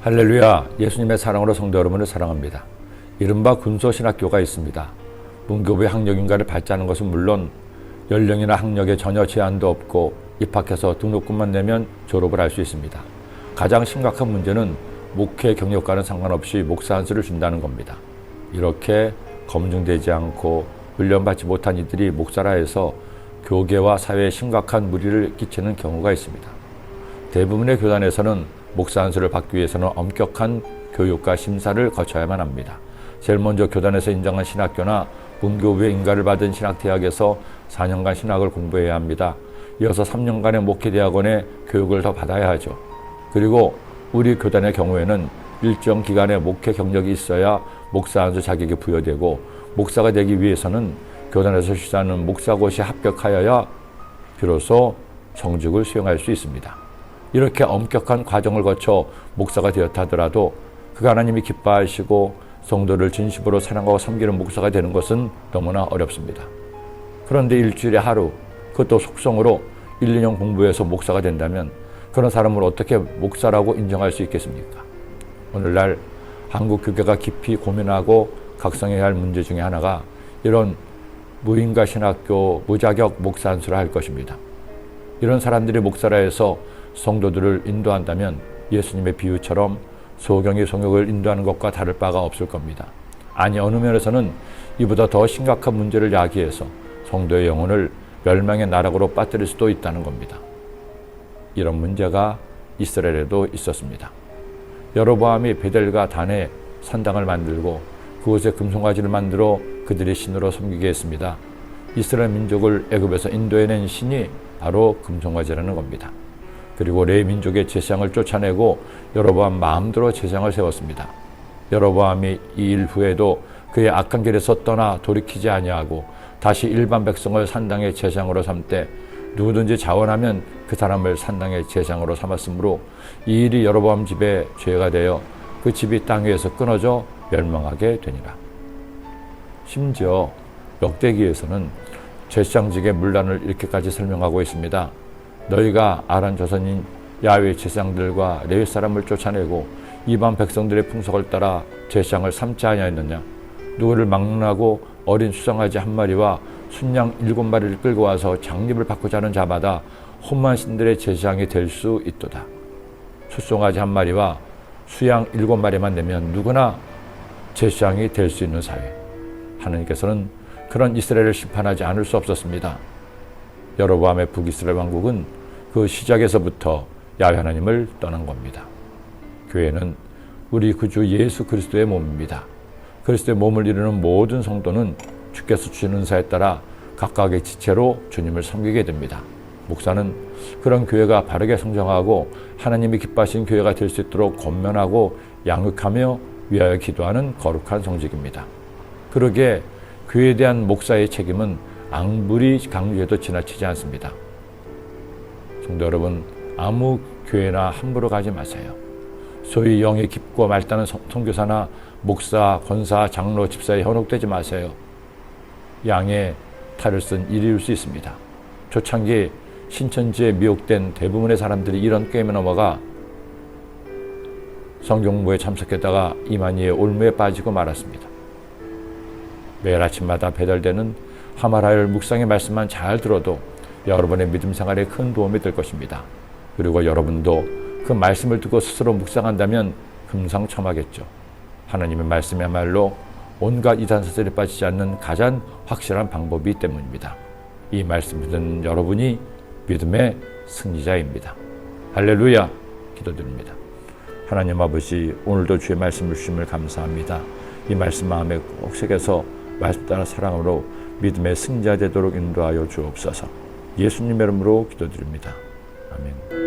할렐루야, 예수님의 사랑으로 성도 여러분을 사랑합니다. 이른바 군소신학교가 있습니다. 문교부의 학력인가를 받자는 것은 물론 연령이나 학력에 전혀 제한도 없고 입학해서 등록금만 내면 졸업을 할 수 있습니다. 가장 심각한 문제는 목회 경력과는 상관없이 목사 안수를 준다는 겁니다. 이렇게 검증되지 않고 훈련받지 못한 이들이 목사라 해서 교계와 사회에 심각한 무리를 끼치는 경우가 있습니다. 대부분의 교단에서는 목사 안수를 받기 위해서는 엄격한 교육과 심사를 거쳐야만 합니다. 제일 먼저 교단에서 인정한 신학교나 문교부의 인가를 받은 신학대학에서 4년간 신학을 공부해야 합니다. 이어서 3년간의 목회대학원의 교육을 더 받아야 하죠. 그리고 우리 교단의 경우에는 일정 기간의 목회 경력이 있어야 목사 안수 자격이 부여되고, 목사가 되기 위해서는 교단에서 시사하는 목사고시에 합격하여야 비로소 정직을 수행할 수 있습니다. 이렇게 엄격한 과정을 거쳐 목사가 되었다 하더라도 그가 하나님이 기뻐하시고 성도를 진심으로 사랑하고 섬기는 목사가 되는 것은 너무나 어렵습니다. 그런데 일주일에 하루, 그것도 속성으로 1, 2년 공부해서 목사가 된다면 그런 사람을 어떻게 목사라고 인정할 수 있겠습니까? 오늘날 한국 교계가 깊이 고민하고 각성해야 할 문제 중에 하나가 이런 무인가 신학교 무자격 목사 안수를 할 것입니다. 이런 사람들이 목사라 해서 성도들을 인도한다면 예수님의 비유처럼 소경이 성역을 인도하는 것과 다를 바가 없을 겁니다. 아니, 어느 면에서는 이보다 더 심각한 문제를 야기해서 성도의 영혼을 멸망의 나락으로 빠뜨릴 수도 있다는 겁니다. 이런 문제가 이스라엘에도 있었습니다. 여로보암이 베델과 단에 산당을 만들고 그곳에 금송아지를 만들어 그들의 신으로 섬기게 했습니다. 이스라엘 민족을 애굽에서 인도해낸 신이 바로 금송아지라는 겁니다. 그리고 레위 민족의 제사장을 쫓아내고 여로보암 마음대로 제사장을 세웠습니다. 여로보암이 이 일 후에도 그의 악한 길에서 떠나 돌이키지 아니하고 다시 일반 백성을 산당의 제사장으로 삼되 누구든지 자원하면 그 사람을 산당의 제사장으로 삼았으므로 이 일이 여로보암 집에 죄가 되어 그 집이 땅 위에서 끊어져 멸망하게 되니라. 심지어 역대기에서는 제사장직의 문란을 이렇게까지 설명하고 있습니다. 너희가 아란 자손인 야훼 제사장들과 레위 사람을 쫓아내고 이방 백성들의 풍속을 따라 제사장을 삼지 아니하였느냐? 누구를 막론하고 어린 수송아지 한 마리와 순양 7마리를 끌고 와서 장립을 받고자 하는 자마다 험한 신들의 제사장이 될 수 있도다. 수송아지 한 마리와 수양 7마리만 내면 누구나 제사장이 될 수 있는 사회. 하나님께서는 그런 이스라엘을 심판하지 않을 수 없었습니다. 여로보암의 북이스라엘 왕국은 그 시작에서부터 야훼 하나님을 떠난 겁니다. 교회는 우리 구주 예수 그리스도의 몸입니다. 그리스도의 몸을 이루는 모든 성도는 주께서 주신 은사에 따라 각각의 지체로 주님을 섬기게 됩니다. 목사는 그런 교회가 바르게 성장하고 하나님이 기뻐하신 교회가 될 수 있도록 권면하고 양육하며 위하여 기도하는 거룩한 성직입니다. 그러기에 교회에 대한 목사의 책임은 아무리 강조해도 지나치지 않습니다. 성도 여러분, 아무 교회나 함부로 가지 마세요. 소위 영이 깊고 맑다는 선교사나 목사, 권사, 장로, 집사에 현혹되지 마세요. 양의 탈을 쓴 일일 수 있습니다. 초창기 신천지에 미혹된 대부분의 사람들이 이런 게임에 넘어가 성경공부에 참석했다가 이만희의 올무에 빠지고 말았습니다. 매일 아침마다 배달되는 하말하열 묵상의 말씀만 잘 들어도 여러분의 믿음 생활에 큰 도움이 될 것입니다. 그리고 여러분도 그 말씀을 듣고 스스로 묵상한다면 금상첨화겠죠. 하나님의 말씀이야말로 온갖 이단사설에 빠지지 않는 가장 확실한 방법이기 때문입니다. 이 말씀을 듣는 여러분이 믿음의 승리자입니다. 할렐루야! 기도드립니다. 하나님 아버지, 오늘도 주의 말씀을 주심을 감사합니다. 이 말씀 마음에 꼭 새겨서 말씀 따라 사랑으로 믿음의 승자 되도록 인도하여 주옵소서. 예수님의 이름으로 기도드립니다. 아멘.